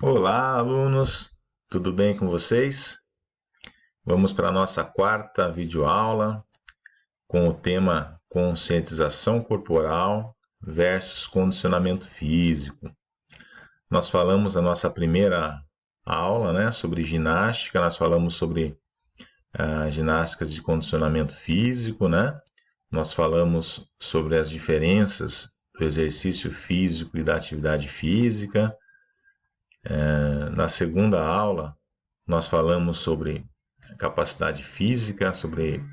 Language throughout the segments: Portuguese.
Olá, alunos, tudo bem com vocês? Vamos para a nossa quarta videoaula com o tema conscientização corporal versus condicionamento físico. Nós falamos na nossa primeira aula, né, sobre ginástica, nós falamos sobre ginásticas de condicionamento físico, né? Nós falamos sobre as diferenças do exercício físico e da atividade física. Na segunda aula, nós falamos sobre a capacidade física,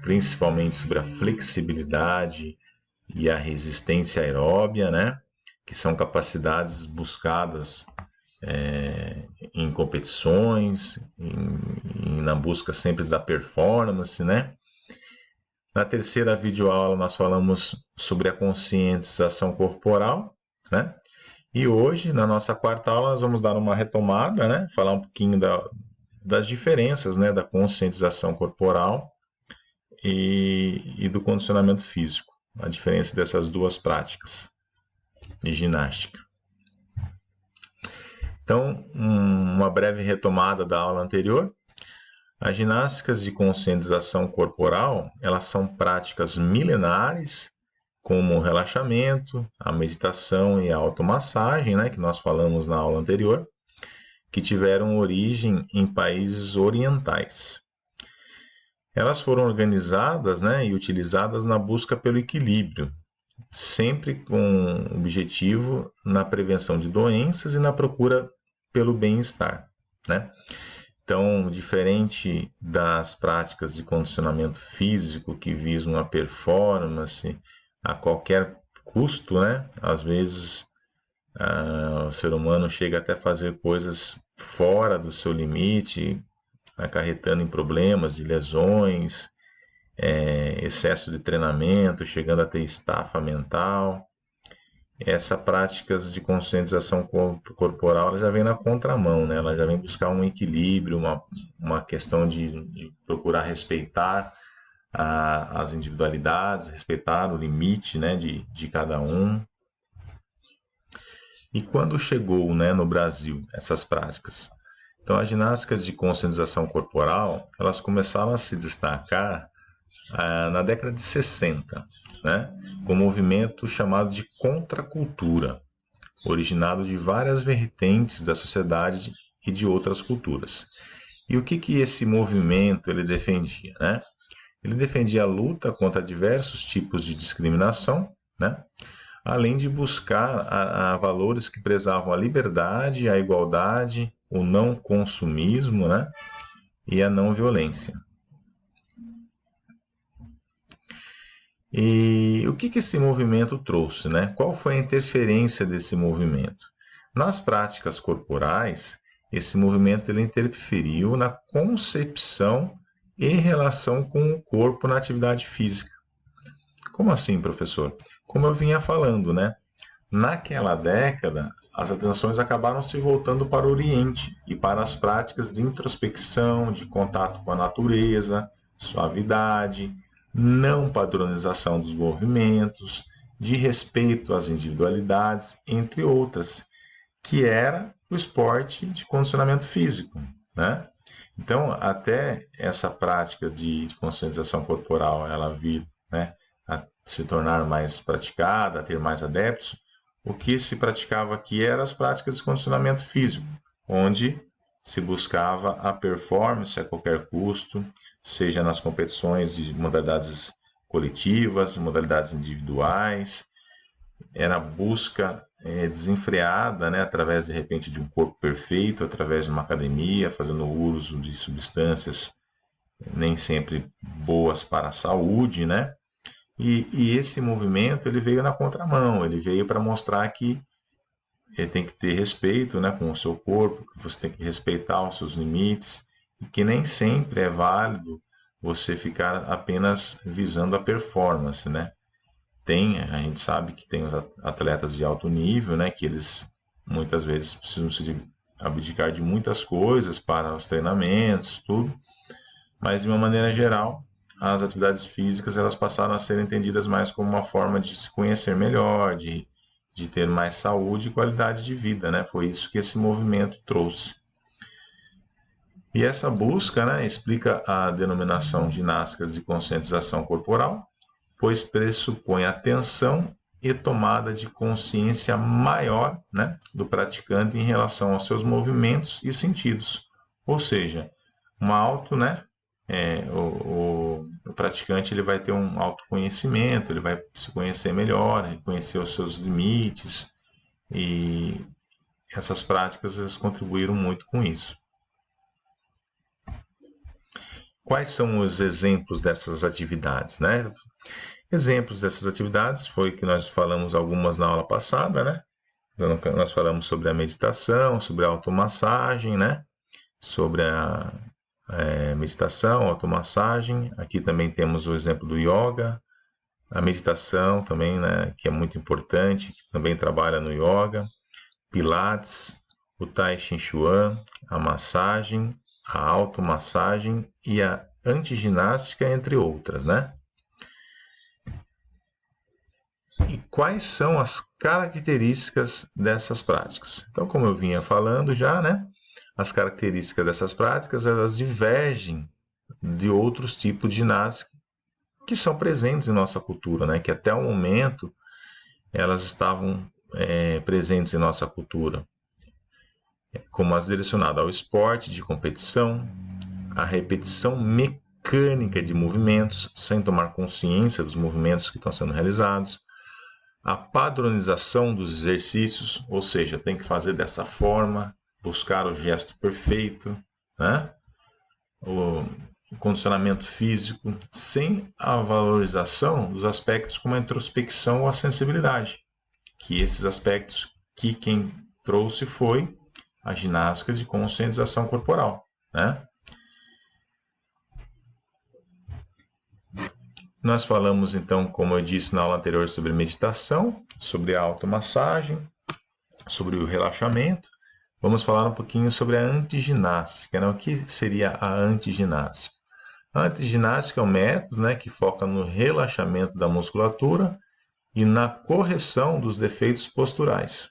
principalmente sobre a flexibilidade e a resistência aeróbia, né? Que são capacidades buscadas em competições, na busca sempre da performance, né? Na terceira videoaula nós falamos sobre a conscientização corporal, né? E hoje, na nossa quarta aula, nós vamos dar uma retomada, né? Falar um pouquinho das diferenças, né? Da conscientização corporal e do condicionamento físico. A diferença dessas duas práticas de ginástica. Então, uma breve retomada da aula anterior. As ginásticas de conscientização corporal, elas são práticas milenares, como o relaxamento, a meditação e a automassagem, né, que nós falamos na aula anterior, que tiveram origem em países orientais. Elas foram organizadas, né, e utilizadas na busca pelo equilíbrio, sempre com objetivo na prevenção de doenças e na procura pelo bem-estar, né? Então, diferente das práticas de condicionamento físico que visam a performance a qualquer custo, né? Às vezes o ser humano chega até a fazer coisas fora do seu limite, acarretando em problemas de lesões, excesso de treinamento, chegando a ter estafa mental. Essas práticas de conscientização corporal ela já vem na contramão, né? Ela já vem buscar um equilíbrio, uma questão de procurar respeitar as individualidades, respeitar o limite, né, de cada um. E quando chegou, né, no Brasil essas práticas? Então, as ginásticas de conscientização corporal elas começaram a se destacar na década de 60, né, com um movimento chamado de contracultura, originado de várias vertentes da sociedade e de outras culturas. E o que esse movimento ele defendia, né? Ele defendia a luta contra diversos tipos de discriminação, né? Além de buscar a valores que prezavam a liberdade, a igualdade, o não consumismo, né? E a não violência. E o que esse movimento trouxe, né? Qual foi a interferência desse movimento? Nas práticas corporais, esse movimento ele interferiu na concepção e relação com o corpo na atividade física. Como assim, professor? Como eu vinha falando, né? Naquela década, as atenções acabaram se voltando para o Oriente e para as práticas de introspecção, de contato com a natureza, suavidade, não padronização dos movimentos, de respeito às individualidades, entre outras, que era o esporte de condicionamento físico, né? Então, até essa prática de conscientização corporal ela vir, né, a se tornar mais praticada, a ter mais adeptos, o que se praticava aqui eram as práticas de condicionamento físico, onde se buscava a performance a qualquer custo, seja nas competições de modalidades coletivas, modalidades individuais, era a busca desenfreada, né, através de repente de um corpo perfeito, através de uma academia, fazendo uso de substâncias nem sempre boas para a saúde, né? E esse movimento ele veio na contramão, ele veio para mostrar que tem que ter respeito, né, com o seu corpo, que você tem que respeitar os seus limites e que nem sempre é válido você ficar apenas visando a performance, né? A gente sabe que tem os atletas de alto nível, né, que eles muitas vezes precisam se abdicar de muitas coisas para os treinamentos, tudo, mas de uma maneira geral, as atividades físicas elas passaram a ser entendidas mais como uma forma de se conhecer melhor, de ter mais saúde e qualidade de vida, né? Foi isso que esse movimento trouxe. E essa busca, né, explica a denominação ginásticas de conscientização corporal, pois pressupõe atenção e tomada de consciência maior, né, do praticante em relação aos seus movimentos e sentidos. Ou seja, uma auto, né, o praticante ele vai ter um autoconhecimento, ele vai se conhecer melhor, reconhecer os seus limites, e essas práticas elas contribuíram muito com isso. Quais são os exemplos dessas atividades, né? Exemplos dessas atividades foi que nós falamos algumas na aula passada, né? Nós falamos sobre a meditação, sobre a automassagem, né? Sobre a meditação, automassagem. Aqui também temos o exemplo do yoga, a meditação também, né? Que é muito importante, que também trabalha no yoga, pilates, o tai chi chuan, a massagem, a automassagem e a antiginástica, entre outras, né? E quais são as características dessas práticas? Então, como eu vinha falando já, né? As características dessas práticas, elas divergem de outros tipos de ginástica que são presentes em nossa cultura, né? Que até o momento elas estavam presentes em nossa cultura, como as direcionadas ao esporte de competição, a repetição mecânica de movimentos, sem tomar consciência dos movimentos que estão sendo realizados, a padronização dos exercícios, ou seja, tem que fazer dessa forma, buscar o gesto perfeito, né? O condicionamento físico, sem a valorização dos aspectos como a introspecção ou a sensibilidade, que esses aspectos que quem trouxe foi a ginástica de conscientização corporal, né? Nós falamos então, como eu disse na aula anterior, sobre meditação, sobre a automassagem, sobre o relaxamento. Vamos falar um pouquinho sobre a antiginástica, né? O que seria a antiginástica? A antiginástica é um método, né, que foca no relaxamento da musculatura e na correção dos defeitos posturais.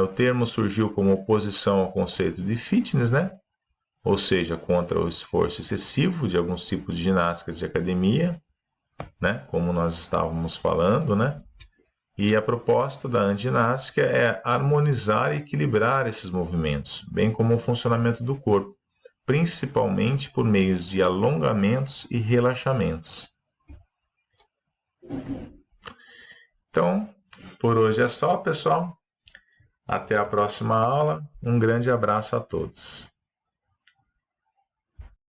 O termo surgiu como oposição ao conceito de fitness, né? Ou seja, contra o esforço excessivo de alguns tipos de ginásticas de academia, né? Como nós estávamos falando, né? E a proposta da antiginástica é harmonizar e equilibrar esses movimentos, bem como o funcionamento do corpo, principalmente por meio de alongamentos e relaxamentos. Então, por hoje é só, pessoal. Até a próxima aula. Um grande abraço a todos.